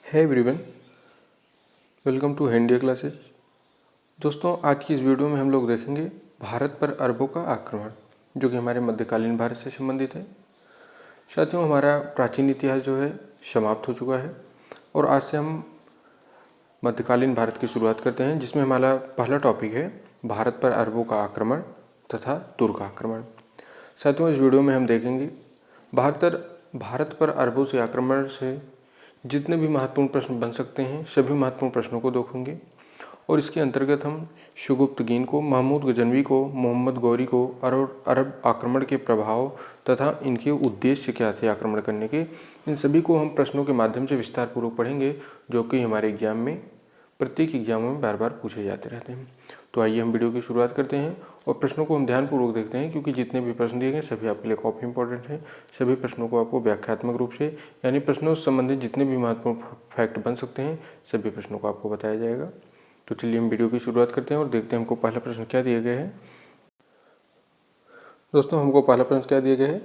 है everyone, welcome to India classes. दोस्तों, आज की इस वीडियो में हम लोग देखेंगे भारत पर अरबों का आक्रमण, जो कि हमारे मध्यकालीन भारत से संबंधित है। साथियों, हमारा प्राचीन इतिहास जो है समाप्त हो चुका है और आज से हम मध्यकालीन भारत की शुरुआत करते हैं, जिसमें हमारा पहला टॉपिक है भारत पर अरबों का आक्रमण तथा तुर्क आक्रमण। साथियों, इस वीडियो में हम देखेंगे भारत पर अरबों से आक्रमण से जितने भी महत्वपूर्ण प्रश्न बन सकते हैं सभी महत्वपूर्ण प्रश्नों को देखेंगे और इसके अंतर्गत हम शुगुफ्तगीन को, महमूद गजनवी को, मोहम्मद गौरी को, अरब आक्रमण के प्रभाव तथा इनके उद्देश्य क्या थे आक्रमण करने के, इन सभी को हम प्रश्नों के माध्यम से विस्तार पूर्वक पढ़ेंगे, जो कि हमारे एग्जाम में प्रत्येक एग्जामों में बार बार पूछे जाते रहते हैं। तो आइए हम वीडियो की शुरुआत करते हैं और प्रश्नों को हम ध्यानपूर्वक देखते हैं, क्योंकि जितने भी प्रश्न दिए गए सभी आपके लिए काफ़ी इंपॉर्टेंट हैं। सभी प्रश्नों को आपको व्याख्यात्मक रूप से, यानी प्रश्नों से संबंधित जितने भी महत्वपूर्ण फैक्ट बन सकते हैं सभी प्रश्नों को आपको बताया जाएगा। तो चलिए हम वीडियो की शुरुआत करते हैं और देखते हैं हमको पहला प्रश्न क्या दिया गया है। दोस्तों, हमको पहला प्रश्न क्या दिया गया है,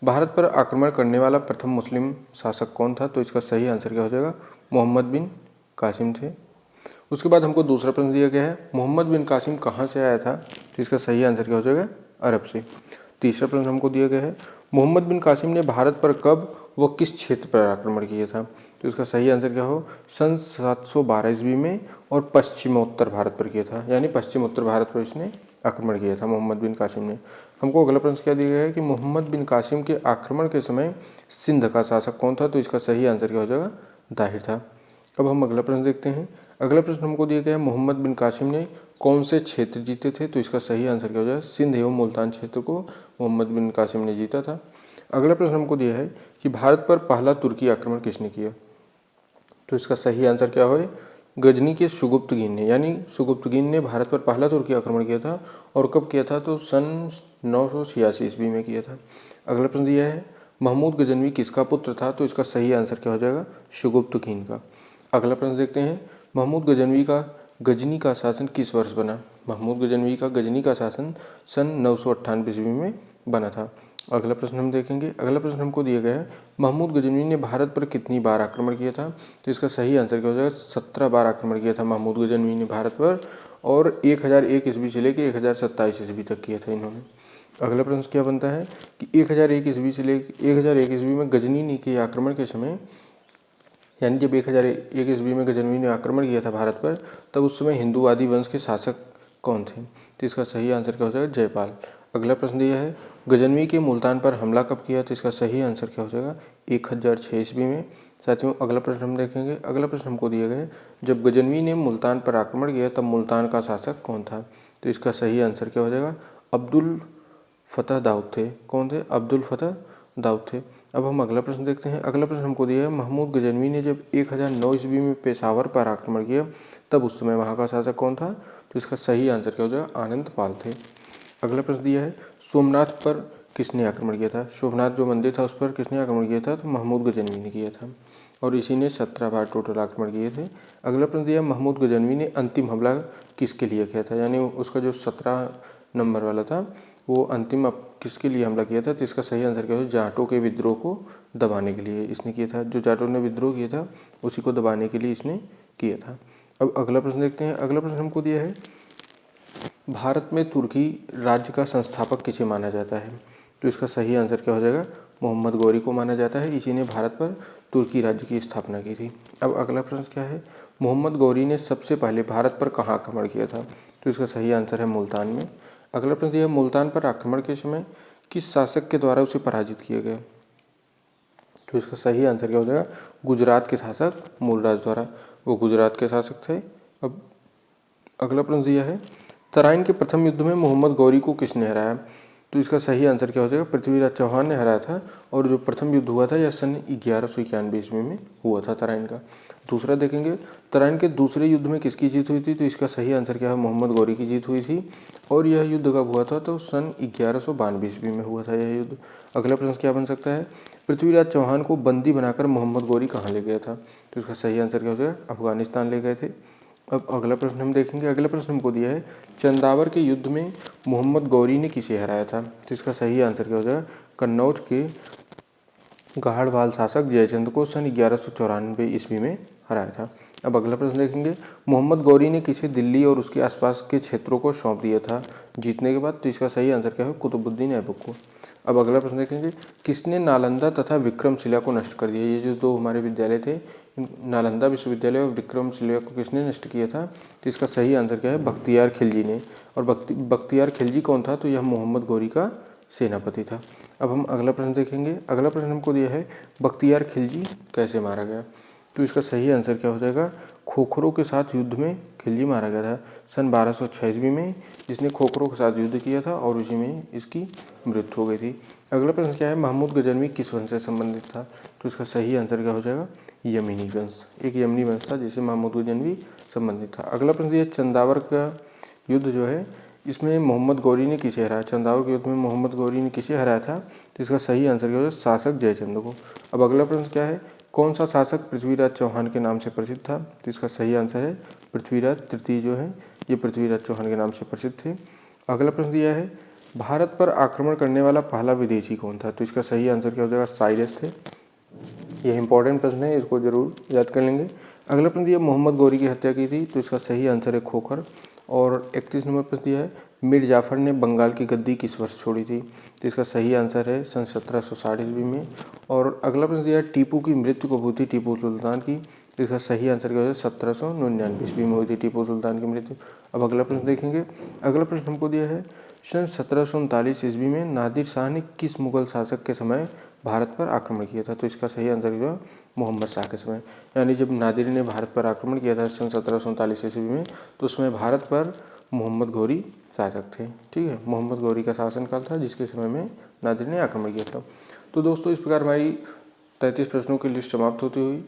भारत पर आक्रमण करने वाला प्रथम मुस्लिम शासक कौन था? तो इसका सही आंसर क्या हो जाएगा? मोहम्मद बिन कासिम थे। उसके बाद हमको दूसरा प्रश्न दिया गया है, मोहम्मद बिन कासिम कहाँ से आया था? तो इसका सही आंसर क्या हो जाएगा? अरब से। तीसरा प्रश्न हमको दिया गया है, मोहम्मद बिन कासिम ने भारत पर कब व किस क्षेत्र पर आक्रमण किया था? तो इसका सही आंसर क्या हो? सन 712 ईस्वी में और पश्चिमोत्तर भारत पर किया था, यानी पश्चिम उत्तर भारत पर इसने आक्रमण किया था मोहम्मद बिन कासिम ने। हमको अगला प्रश्न क्या दिया गया है कि मोहम्मद बिन कासिम के आक्रमण के समय सिंध का शासक कौन था? तो इसका सही आंसर क्या हो जाएगा? दाहिर था। अब हम अगला प्रश्न देखते हैं। अगला प्रश्न हमको दिया गया है, मोहम्मद बिन कासिम ने कौन से क्षेत्र जीते थे? तो इसका सही आंसर क्या हो जाएगा? सिंध एवं मुल्तान क्षेत्र को मोहम्मद बिन कासिम ने जीता था। अगला प्रश्न हमको दिया है कि भारत पर पहला तुर्की आक्रमण किसने किया? तो इसका सही आंसर क्या हो? गजनी के शुगुफ्तगीन ने, यानी शुगुफ्तगीन ने भारत पर पहला तुर्की आक्रमण किया था। और कब किया था? तो सन 986 ईस्वी में किया था। अगला प्रश्न दिया है, महमूद गजनवी किसका पुत्र था? तो इसका सही आंसर क्या हो जाएगा? शुगुफ्तगीन का। अगला प्रश्न देखते हैं, महमूद गजनवी का गजनी का शासन किस वर्ष बना? महमूद गजनवी का गजनी का शासन सन 998 ईस्वी में बना था। अगला प्रश्न हम देखेंगे। अगला प्रश्न हमको दिया गया है, महमूद गजनवी ने भारत पर कितनी बार आक्रमण किया था? तो इसका सही आंसर क्या हो जाएगा? 17 बार आक्रमण किया था महमूद गजनवी ने भारत पर, और 1001 ईस्वी से लेकर 1027 ईस्वी तक किया था इन्होंने। अगला प्रश्न क्या बनता है कि 1001 ईस्वी से लेकर 1001 ईस्वी में गजनी के आक्रमण के समय, यानी जब 1001 ईस्वी में गजनवी ने आक्रमण किया था भारत पर, तब उस समय हिंदूवादी वंश के शासक कौन थे? तो इसका सही आंसर क्या हो जाएगा? जयपाल। अगला प्रश्न दिया है, गजनवी के मुल्तान पर हमला कब किया? तो इसका सही आंसर क्या हो जाएगा? 1006 ईस्वी में। साथियों, अगला प्रश्न हम देखेंगे। अगला प्रश्न हमको दिया गया है, जब गजनवी ने मुल्तान पर आक्रमण किया तब मुल्तान का शासक कौन था? तो इसका सही आंसर क्या हो जाएगा? अब्दुल फतह दाऊद थे। कौन थे? अब्दुल फतह दाऊद थे। अब हम अगला प्रश्न देखते हैं। अगला प्रश्न हमको दिया है, महमूद गजनवी ने जब 1009 ईस्वी में पेशावर पर आक्रमण किया तब उस समय वहाँ का शासक कौन था? तो इसका सही आंसर क्या हो जाएगा? आनंद पाल थे। अगला प्रश्न दिया है, सोमनाथ पर किसने आक्रमण किया था? सोमनाथ जो मंदिर था उस पर किसने आक्रमण किया था? तो महमूद गजनवी ने किया था, और इसी ने 17 बार टोटल आक्रमण किए थे। अगला प्रश्न दिया, महमूद गजनवी ने अंतिम हमला किसके लिए किया था? यानी उसका जो 17 नंबर वाला था वो अंतिम किसके लिए हमला किया था? तो इसका सही आंसर क्या है? जाटों के विद्रोह को दबाने के लिए इसने किया था। जो जाटों ने विद्रोह किया था उसी को दबाने के लिए इसने किया था। अब अगला प्रश्न देखते हैं। अगला प्रश्न हमको दिया है, भारत में तुर्की राज्य का संस्थापक किसे माना जाता है? तो इसका सही आंसर क्या हो जाएगा? मोहम्मद गौरी को माना जाता है। इसी ने भारत पर तुर्की राज्य की स्थापना की थी। अब अगला प्रश्न क्या है, मोहम्मद गौरी ने सबसे पहले भारत पर कहाँ आक्रमण किया था? तो इसका सही आंसर है मुल्तान में। अगला प्रश्न यह, मुल्तान पर आक्रमण के समय किस शासक के द्वारा उसे पराजित किया गया? तो इसका सही आंसर क्या हो जाएगा? गुजरात के शासक मूलराज द्वारा, वो गुजरात के शासक थे। अब अगला प्रश्न दिया है, तराइन के प्रथम युद्ध में मोहम्मद गौरी को किसने हराया? तो इसका सही आंसर क्या हो जाएगा? पृथ्वीराज चौहान ने हराया था, और जो प्रथम युद्ध हुआ था यह सन 1191 ईस्वी में हुआ था तराइन का। दूसरा देखेंगे, तराइन के दूसरे युद्ध में किसकी जीत हुई थी? तो इसका सही आंसर क्या है? मोहम्मद गौरी की जीत हुई थी, और यह युद्ध कब हुआ था? तो सन 1192 ईस्वी में हुआ था यह युद्ध। अगला प्रश्न क्या बन सकता है, पृथ्वीराज चौहान को बंदी बनाकर मोहम्मद गौरी कहाँ ले गया था? तो इसका सही आंसर क्या हो जाएगा? अफगानिस्तान ले गए थे। अब अगला प्रश्न हम देखेंगे। अगला प्रश्न हमको दिया है, चंदावर के युद्ध में मोहम्मद गौरी ने किसे हराया था? तो इसका सही आंसर क्या हो जाएगा? कन्नौज के गाहड़वाल शासक जयचंद को सन 1194 ईस्वी में हराया था। अब अगला प्रश्न देखेंगे, मोहम्मद गौरी ने किसे दिल्ली और उसके आसपास के क्षेत्रों को सौंप दिया था जीतने के बाद? तो इसका सही आंसर क्या है? कुतुबुद्दीन ऐबक को। अब अगला प्रश्न देखेंगे, किसने नालंदा तथा विक्रमशिला को नष्ट कर दिया? ये जो दो हमारे विद्यालय थे, नालंदा विश्वविद्यालय और विक्रमशिला को किसने नष्ट किया था? तो इसका सही आंसर क्या है? बख्तियार खिलजी ने। और बख्तियार खिलजी कौन था? तो यह मोहम्मद गौरी का सेनापति था। अब हम अगला प्रश्न देखेंगे। अगला प्रश्न हमको दिया है, बख्तियार खिलजी कैसे मारा गया? तो इसका सही आंसर क्या हो जाएगा? खोखरों के साथ युद्ध में खिलजी मारा गया था सन 1206 ईस्वी में। जिसने खोखरों के साथ युद्ध किया था और उसी में इसकी मृत्यु हो गई थी। अगला प्रश्न क्या है, महमूद गजनवी किस वंश से संबंधित था? तो इसका सही आंसर क्या हो जाएगा? यमनी वंश। एक यमनी वंश था जिससे महमूद गजनवी संबंधित था। अगला प्रश्न ये, चंदावर का युद्ध जो है इसमें मोहम्मद गौरी ने किसे हराया? चंदावर के युद्ध में मोहम्मद गौरी ने किसे हराया था? तो इसका सही आंसर क्या होगा? शासक जयचंद को। अब अगला प्रश्न क्या है, कौन सा शासक पृथ्वीराज चौहान के नाम से प्रसिद्ध था? तो इसका सही आंसर है पृथ्वीराज तृतीय जो है ये पृथ्वीराज चौहान के नाम से प्रसिद्ध थे। अगला प्रश्न दिया है, भारत पर आक्रमण करने वाला पहला विदेशी कौन था? तो इसका सही आंसर क्या हो जाएगा? साइरस थे। यह इंपॉर्टेंट प्रश्न है, इसको जरूर याद कर लेंगे। अगला प्रश्न दिया, मोहम्मद गौरी की हत्या की थी? तो इसका सही आंसर है खोखर। और 31 नंबर प्रश्न दिया है, मीर जाफर ने बंगाल की गद्दी किस वर्ष छोड़ी थी? तो इसका सही आंसर है सन 1760 ईस्वी में। और अगला प्रश्न दिया है, टीपू की मृत्यु कब हुई थी टीपू सुल्तान की? तो इसका सही आंसर क्या हो जाएगा? 1799 ईस्वी में हुई थी टीपू सुल्तान की मृत्यु। अब अगला प्रश्न देखेंगे। अगला प्रश्न हमको दिया है, सन 1739 ईस्वी में नादिर शाह ने किस मुगल शासक के समय भारत पर आक्रमण किया था? तो इसका सही आंसर क्या? मोहम्मद शाह के समय। यानी जब नादिर ने भारत पर आक्रमण किया था सन 1739 ईस्वी में, तो उसमें भारत पर मोहम्मद गौरी शासक थे। ठीक है, मोहम्मद गौरी का शासनकाल था जिसके समय में नादिर ने आक्रमण किया था। तो दोस्तों इस प्रकार हमारी 33 प्रश्नों की लिस्ट समाप्त होती हुई।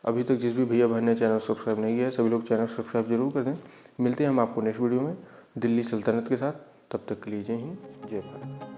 अभी तक जिस भी भैया बहन ने चैनल सब्सक्राइब नहीं किया है सभी लोग चैनल सब्सक्राइब जरूर कर दें। मिलते हैं हम आपको नेक्स्ट वीडियो में दिल्ली सल्तनत के साथ। तब तक के लिए जय हिंद, जय भारत।